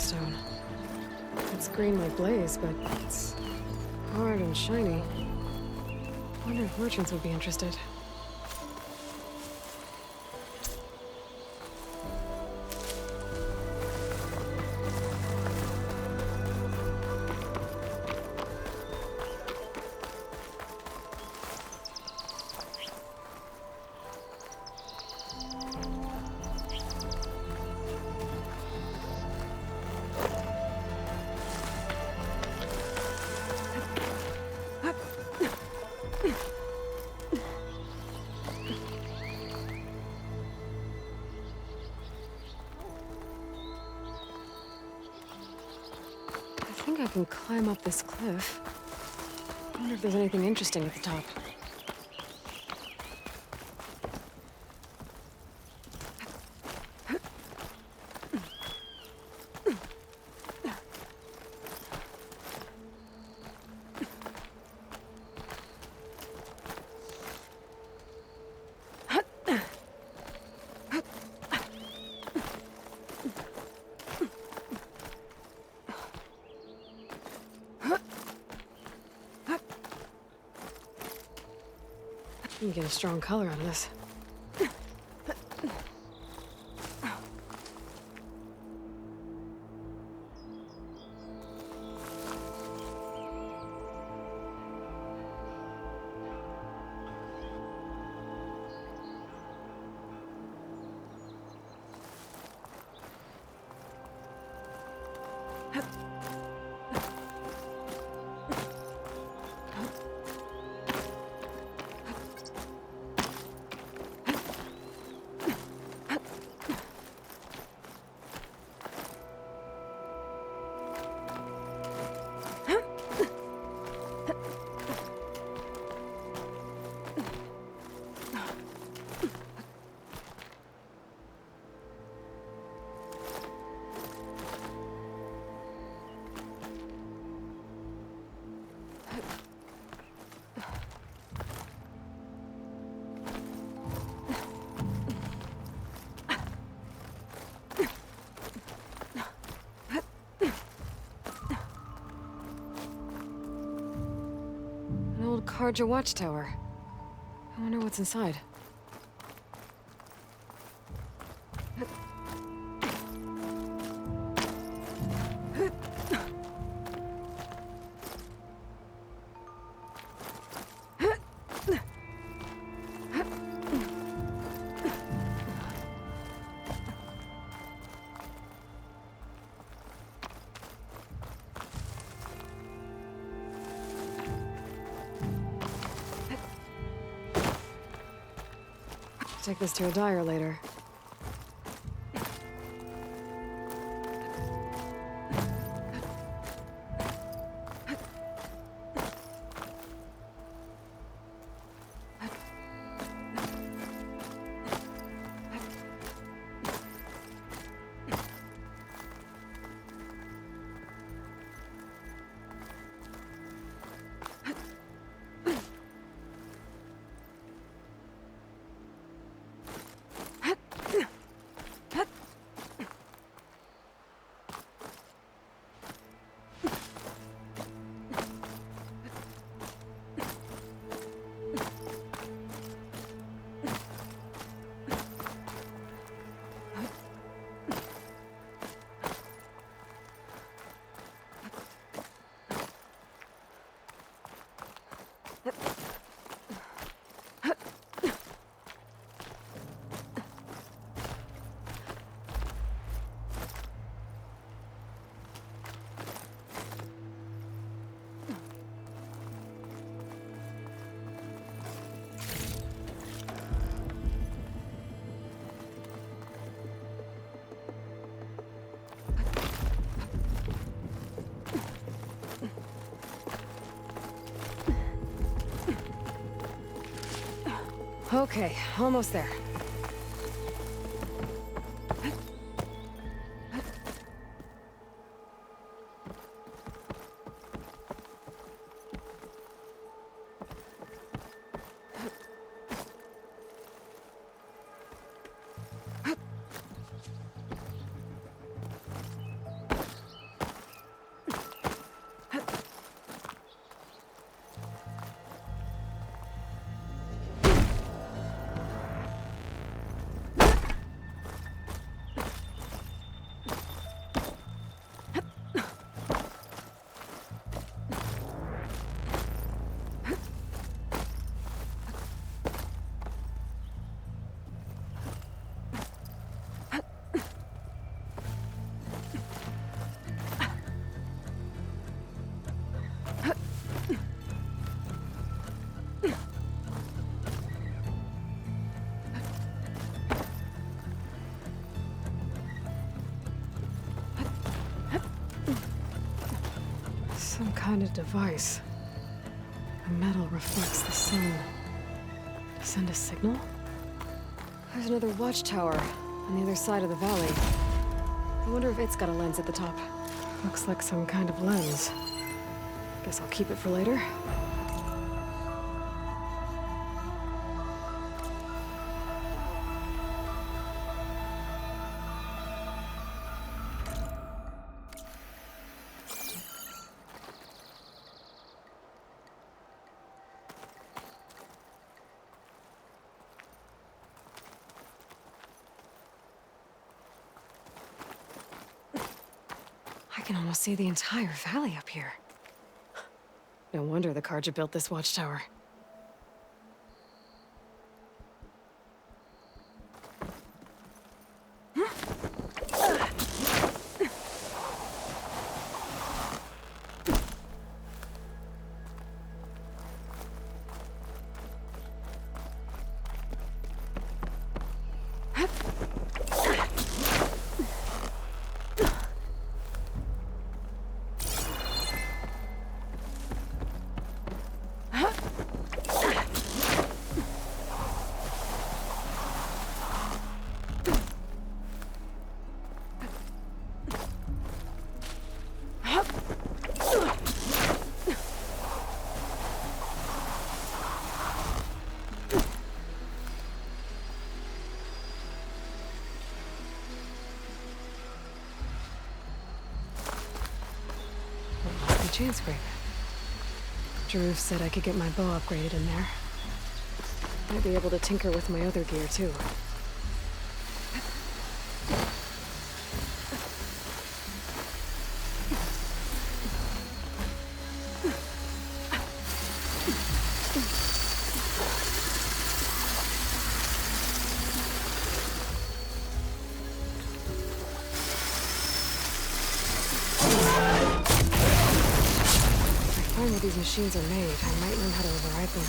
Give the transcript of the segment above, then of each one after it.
stone. It's green like blaze, but it's hard and shiny. Wonder if merchants would be interested. I think I can climb up this cliff. Wonder if there's anything interesting at the top. You can get a strong color out of this. An old Karja watchtower. I wonder what's inside. Take this to a dyer later. Okay, almost there. Some kind of device. The metal reflects the sun. Send a signal? There's another watchtower on the other side of the valley. I wonder if it's got a lens at the top. Looks like some kind of lens. Guess I'll keep it for later. I can almost see the entire valley up here. No wonder the Carja built this watchtower. Chainscrape. Drew said I could get my bow upgraded in there. Might be able to tinker with my other gear, too. Where these machines are made, I might learn how to override them.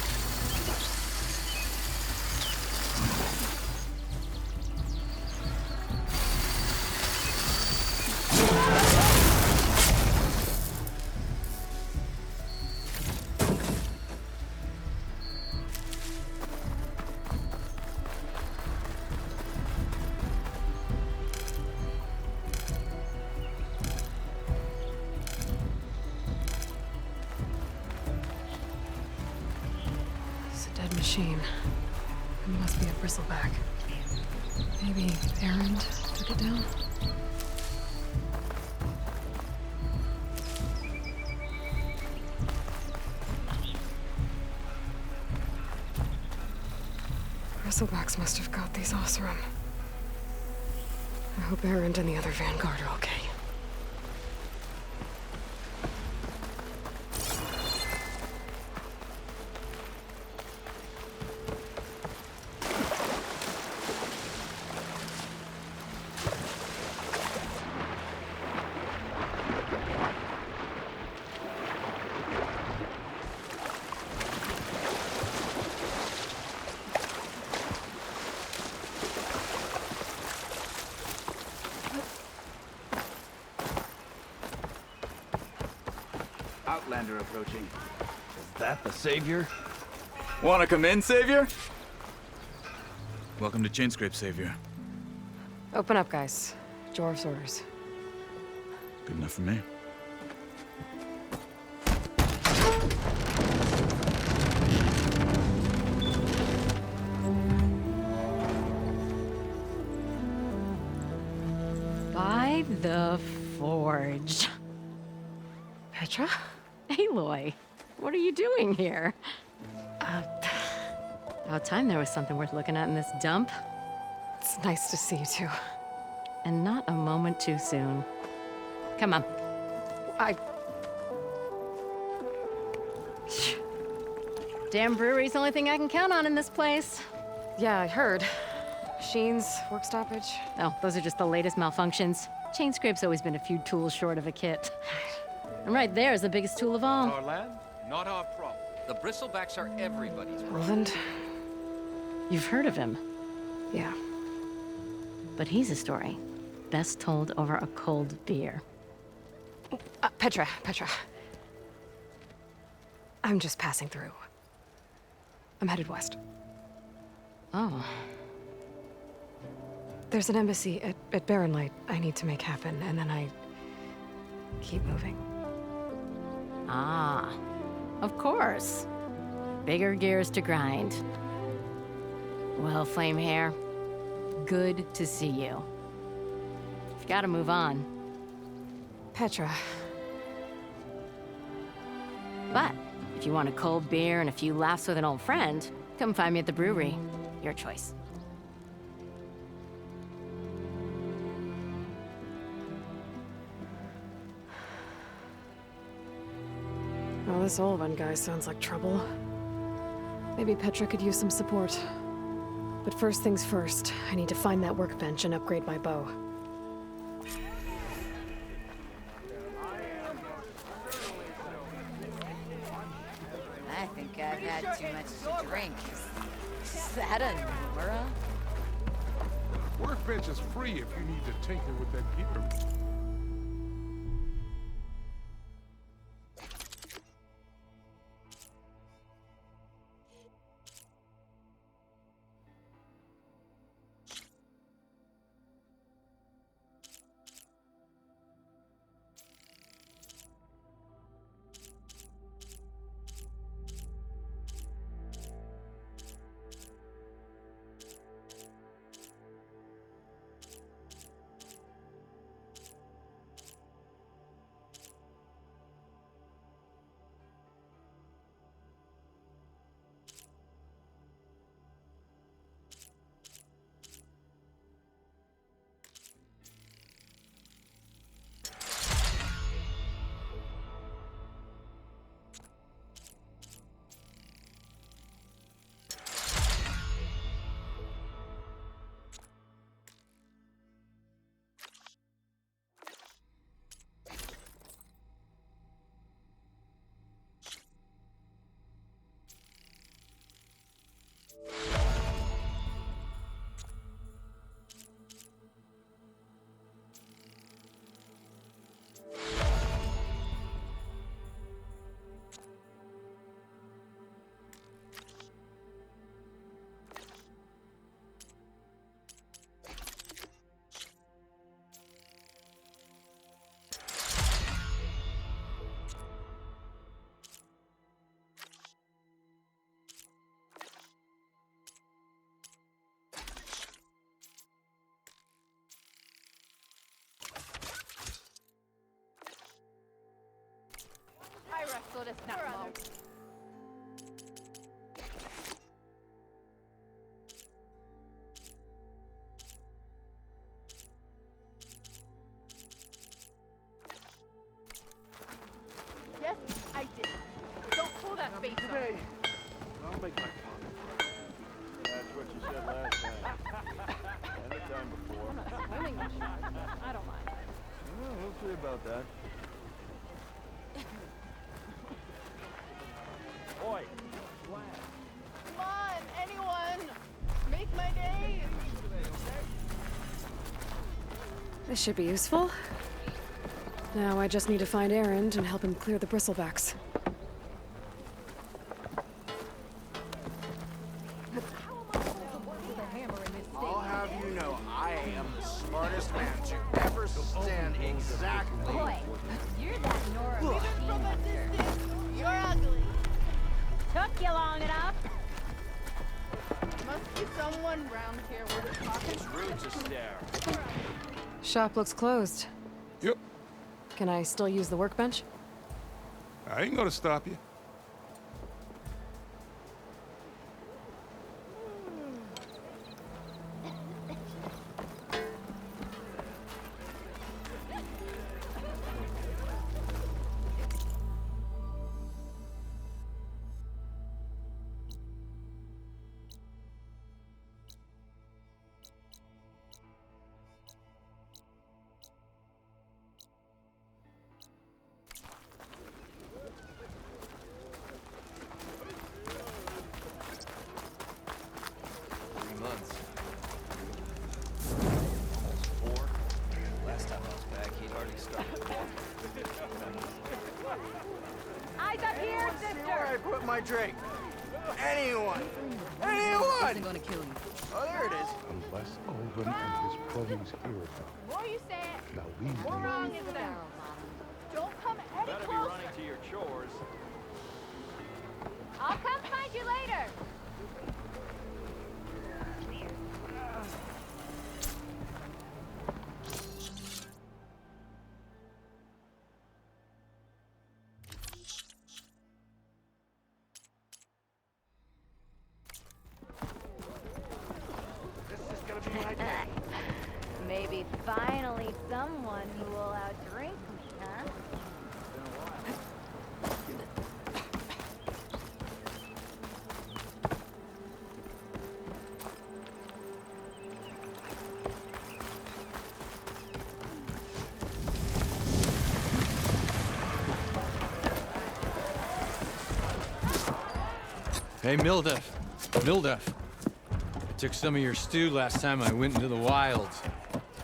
Machine. It must be a bristleback. Maybe Erend took it down? Bristlebacks must have got these Oseram. I hope Erend and the other Vanguard are okay. Outlander approaching. Is that the Savior? Wanna come in, Savior? Welcome to Chainscrape, Savior. Open up, guys. Jorv's orders. Good enough for me. By the Forge. Petra? Aloy, what are you doing here? About time there was something worth looking at in this dump. It's nice to see you too. And not a moment too soon. Come on. Damn brewery's the only thing I can count on in this place. Yeah, I heard. Machines, work stoppage. Oh, those are just the latest malfunctions. Chainscrape's always been a few tools short of a kit. And right there is the biggest tool of all. Our land, not our problem. The Bristlebacks are everybody's problem. Roland? You've heard of him, Yeah. but he's a story best told over a cold beer. Petra. I'm just passing through. I'm headed west. Oh. There's an embassy at Barrenlight I need to make happen, and then I keep moving. Ah. Of course. Bigger gears to grind. Well, Flamehair, good to see you. You've got to move on. Petra. But if you want a cold beer and a few laughs with an old friend, come find me at the brewery. Your choice. Well, this Olvan guy sounds like trouble. Maybe Petra could use some support. But first things first, I need to find that workbench and upgrade my bow. I think I've had too much to drink. Is that a Nora? Workbench is free if you need to tinker with that gear. Yes, I did. Don't pull that face off. I'll make my comment. That's what you said last time. And the time before. Swimming machine. I don't mind. Well, we'll see about that. Boy, Come on, anyone! Make my day! This should be useful. Now I just need to find Erend and help him clear the bristlebacks. I'll have you know, I am the smartest man to ever stand exactly. Boy, you're that Nora Even from a distance, you're ugly. Took you long enough. Must be someone round here worth talking It's rude to stare. Shop looks closed. Yep, Can I still use the workbench? I ain't gonna stop you. my drink? Anyone? Anyone? Isn't gonna kill you. Oh, there it is. Unless Ulvin and his cronies hear it. The more you say it, Now we the more wrong is there. Don't come any closer. to your chores. I'll come find you later. Maybe finally someone who will outdrink me, huh? Hey, Mildef. Mildef. I took some of your stew last time I went into the wilds.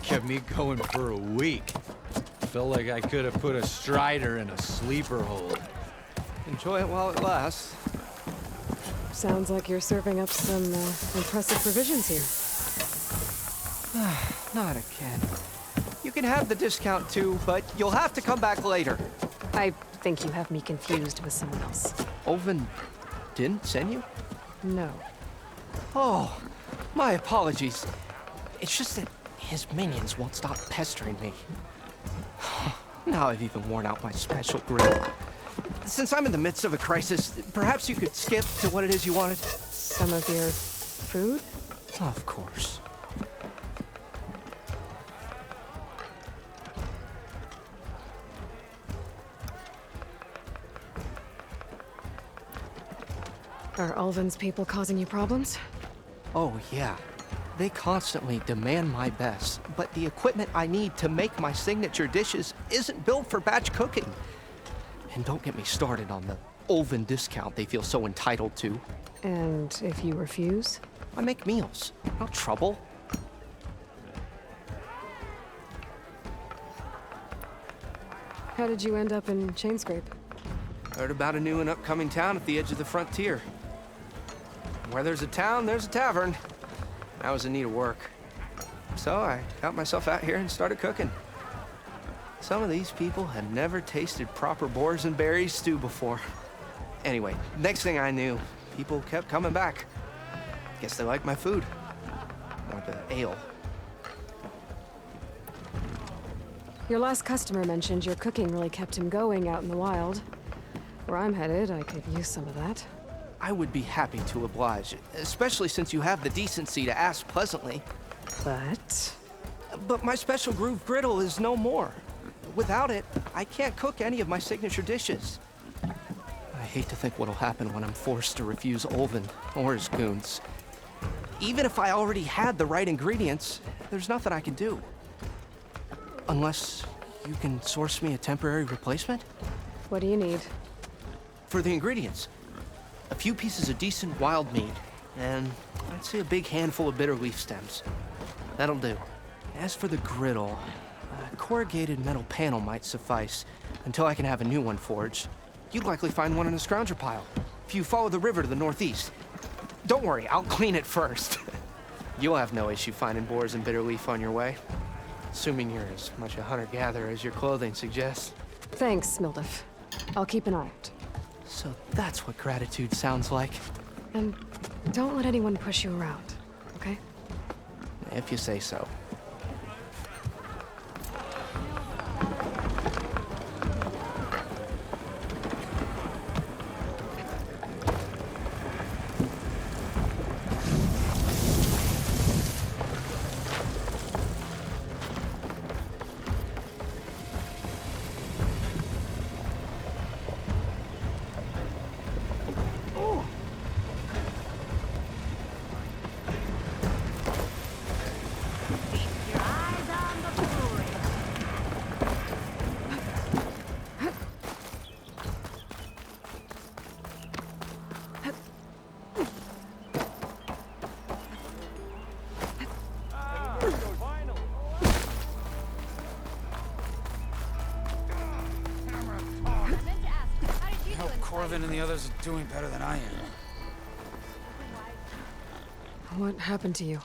Kept me going for a week. Felt like I could have put a strider in a sleeper hold. Enjoy it while it lasts. Sounds like you're serving up some impressive provisions here. Not again. You can have the discount too, but you'll have to come back later. I think you have me confused with someone else. Ulvin didn't send you? No. Oh, my apologies. It's just that his minions won't stop pestering me. Now I've even worn out my special grill. Since I'm in the midst of a crisis, perhaps you could skip to what it is you wanted? Some of your food? Of course. Are Ulvin's people causing you problems? Oh, yeah. They constantly demand my best, but the equipment I need to make my signature dishes isn't built for batch cooking. And don't get me started on the Ulvin discount they feel so entitled to. And if you refuse? I make meals, no trouble. How did you end up in Chainscrape? Heard about a new and upcoming town at the edge of the frontier. Where there's a town, there's a tavern. I was in need of work. So I got myself out here and started cooking. Some of these people had never tasted proper boars and berries stew before. Anyway, next thing I knew, people kept coming back. Guess they liked my food. Or the ale. Your last customer mentioned your cooking really kept him going out in the wild. Where I'm headed, I could use some of that. I would be happy to oblige, especially since you have the decency to ask pleasantly. But my special groove griddle is no more. Without it, I can't cook any of my signature dishes. I hate to think what'll happen when I'm forced to refuse Ulvin or his goons. Even if I already had the right ingredients, there's nothing I can do. Unless you can source me a temporary replacement? What do you need? For the ingredients, a few pieces of decent wild meat, and I'd say a big handful of bitter leaf stems. That'll do. As for the griddle, a corrugated metal panel might suffice until I can have a new one forged. You'd likely find one in a scrounger pile if you follow the river to the northeast. Don't worry, I'll clean it first. You'll have no issue finding boars and bitter leaf on your way, assuming you're as much a hunter-gatherer as your clothing suggests. Thanks, Mildef. I'll keep an eye out. So that's what gratitude sounds like. And don't let anyone push you around, okay? If you say so. Corvin and the others are doing better than I am. What happened to you?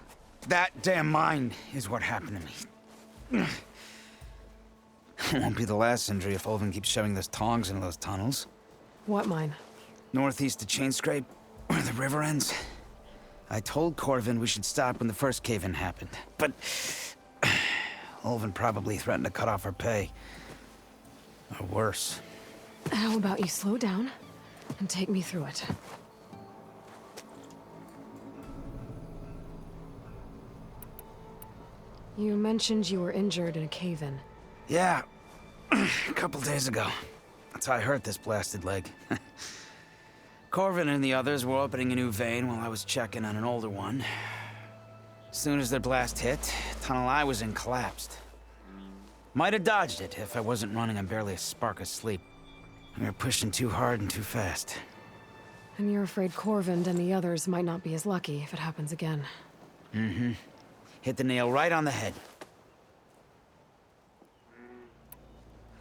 That damn mine is what happened to me. It won't be the last injury if Ulvin keeps shoving those tongs into those tunnels. What mine? Northeast of Chainscrape, where the river ends. I told Corvin we should stop when the first cave-in happened, but Ulvin probably threatened to cut off our pay. Or worse. How about you slow down and take me through it? You mentioned you were injured in a cave-in. Yeah, a couple days ago. That's how I hurt this blasted leg. Corvin and the others were opening a new vein while I was checking on an older one. As soon as their blast hit, the tunnel I was in collapsed. Might have dodged it if I wasn't running on barely a spark of sleep. We were pushing too hard and too fast. And you're afraid Corvind and the others might not be as lucky if it happens again. Mm-hmm. Hit the nail right on the head.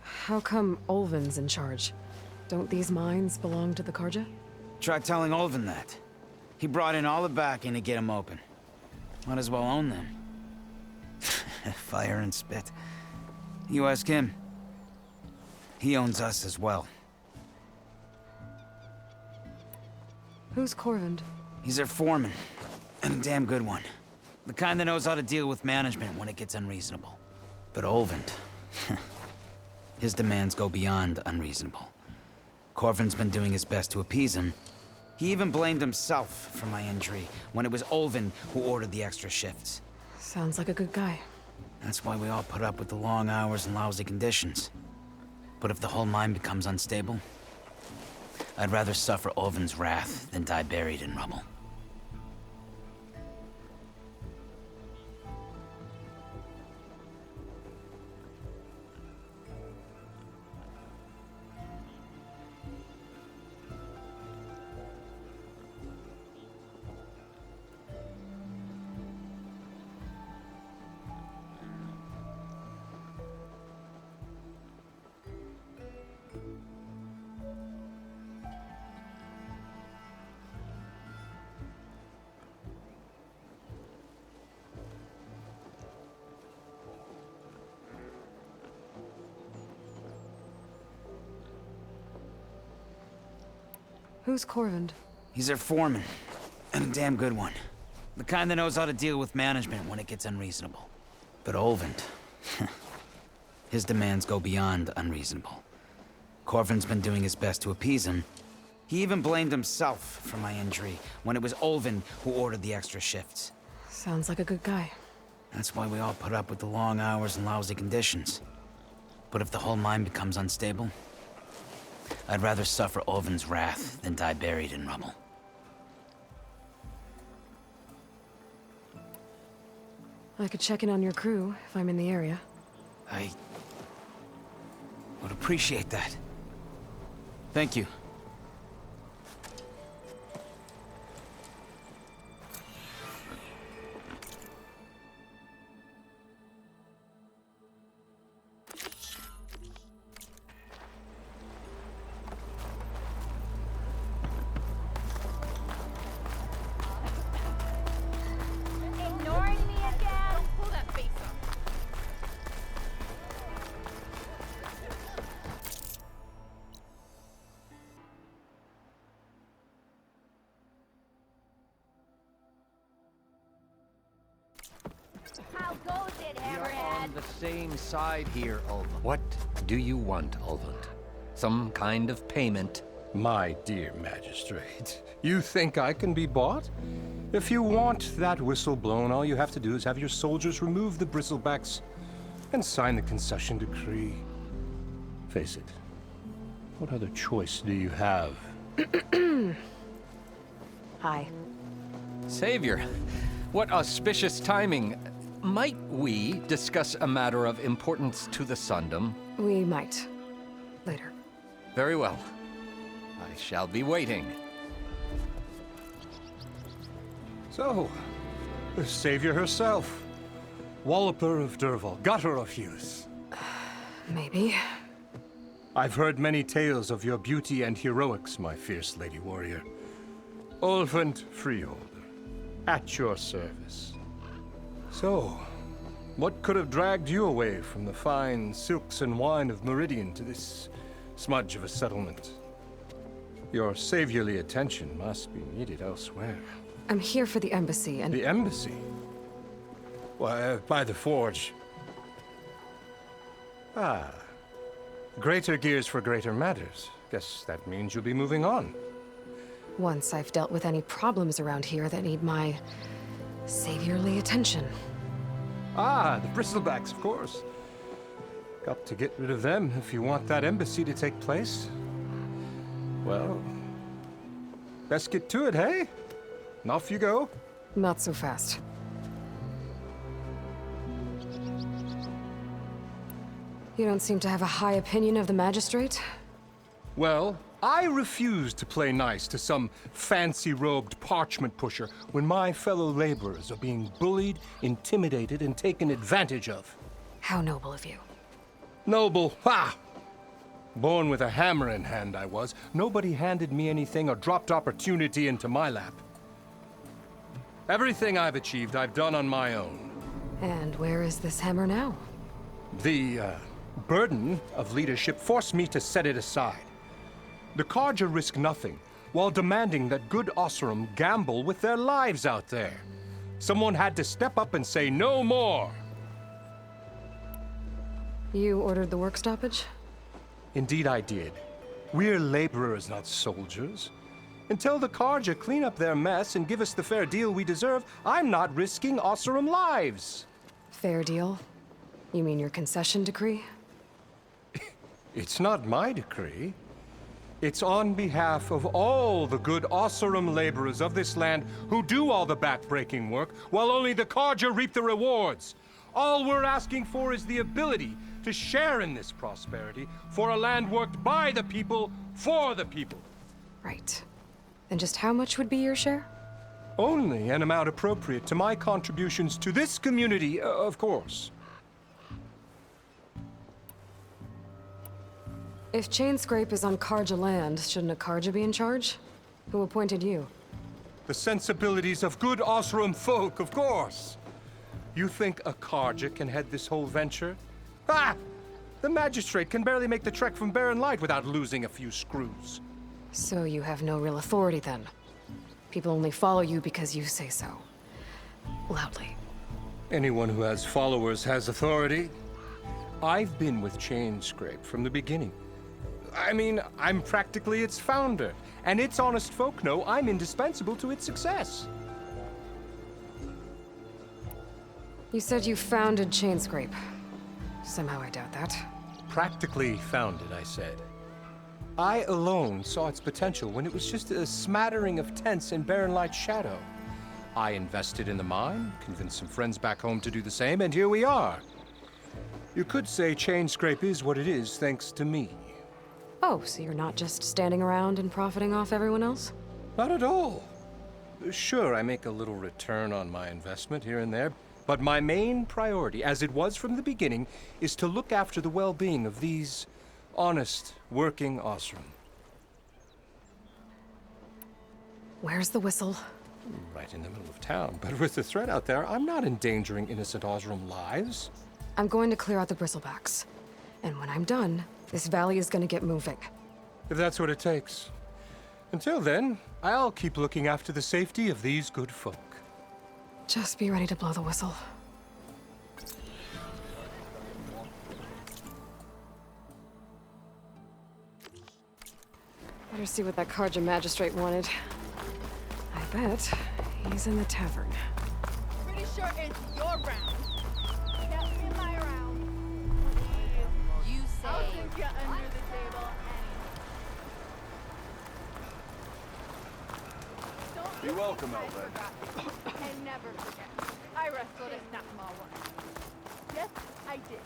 How come Ulvin's in charge? Don't these mines belong to the Karja? Try telling Ulvin that. He brought in all the backing to get them open. Might as well own them. Fire and spit. You ask him. He owns us as well. Who's Corvind? He's their foreman. And a damn good one. The kind that knows how to deal with management when it gets unreasonable. But Ulvin... his demands go beyond unreasonable. Corvin's been doing his best to appease him. He even blamed himself for my injury when it was Ulvin who ordered the extra shifts. Sounds like a good guy. That's why we all put up with the long hours and lousy conditions. But if the whole mine becomes unstable, I'd rather suffer Ulvin's wrath than die buried in rubble. Who's Corvind? He's their foreman. And a damn good one. The kind that knows how to deal with management when it gets unreasonable. But Ulvin... his demands go beyond unreasonable. Corvin's been doing his best to appease him. He even blamed himself for my injury when it was Ulvin who ordered the extra shifts. Sounds like a good guy. That's why we all put up with the long hours and lousy conditions. But if the whole mine becomes unstable, I'd rather suffer Ulvin's wrath than die buried in rubble. I could check in on your crew if I'm in the area. I would appreciate that. Thank you. Ignoring me again? Don't pull that face up. How goes it, Hammerhead? On the same side here, Ulvund. What do you want, Ulvund? Some kind of payment? My dear magistrate, you think I can be bought? If you want that whistle blown, all you have to do is have your soldiers remove the bristlebacks and sign the concession decree. Face it, what other choice do you have? Hi. Savior, what auspicious timing. Might we discuss a matter of importance to the Sundom? We might. Later. Very well. I shall be waiting. So, the savior herself. Walloper of Derval, gutter of youth. Maybe. I've heard many tales of your beauty and heroics, my fierce lady warrior. Ulfund Freehold, at your service. So, what could have dragged you away from the fine silks and wine of Meridian to this smudge of a settlement? Your saviorly attention must be needed elsewhere. I'm here for the embassy and... The embassy? Why, by the forge. Ah. Greater gears for greater matters. Guess that means you'll be moving on. Once I've dealt with any problems around here that need my saviorly attention. Ah, the bristlebacks, of course. Got to get rid of them if you want that embassy to take place. Well, best get to it, hey? And off you go. Not so fast. You don't seem to have a high opinion of the magistrate? Well, I refuse to play nice to some fancy-robed parchment pusher when my fellow laborers are being bullied, intimidated, and taken advantage of. How noble of you. Noble? Ha! Born with a hammer in hand, I was. Nobody handed me anything or dropped opportunity into my lap. Everything I've achieved, I've done on my own. And where is this hammer now? The, burden of leadership forced me to set it aside. The Carja risk nothing, while demanding that good Oseram gamble with their lives out there. Someone had to step up and say no more. You ordered the work stoppage? Indeed I did. We're laborers, not soldiers. Until the Carja clean up their mess and give us the fair deal we deserve, I'm not risking Oseram lives. Fair deal? You mean your concession decree? It's not my decree. It's on behalf of all the good Oseram laborers of this land who do all the back-breaking work, while only the Carja reap the rewards. All we're asking for is the ability to share in this prosperity for a land worked by the people, for the people. Right. And just how much would be your share? Only an amount appropriate to my contributions to this community, of course. If Chainscrape is on Carja land, shouldn't a Carja be in charge? Who appointed you? The sensibilities of good Oseram folk, of course. You think a Carja can head this whole venture? Ah! The magistrate can barely make the trek from Barren Light without losing a few screws. So you have no real authority then? People only follow you because you say so. Loudly. Anyone who has followers has authority. I've been with Chainscrape from the beginning. I mean, I'm practically its founder, and its honest folk know I'm indispensable to its success. You said you founded Chainscrape. Somehow I doubt that. Practically founded, I said. I alone saw its potential when it was just a smattering of tents in Barren Light's shadow. I invested in the mine, convinced some friends back home to do the same, and here we are. You could say Chainscrape is what it is thanks to me. Oh, so you're not just standing around and profiting off everyone else? Not at all. Sure, I make a little return on my investment here and there, but my main priority, as it was from the beginning, is to look after the well-being of these honest, working Oseram. Where's the whistle? Right in the middle of town, but with the threat out there, I'm not endangering innocent Oseram lives. I'm going to clear out the bristlebacks. And when I'm done, this valley is going to get moving. If that's what it takes. Until then, I'll keep looking after the safety of these good folk. Just be ready to blow the whistle. Better see what that Carja magistrate wanted. I bet he's in the tavern. Pretty sure it's your round. Yep, in my round. You I'll say. sink you under the table anyway. Don't Be welcome, I Elved. forgot. And never forget. I wrestled at Nakma once. Yes, I did.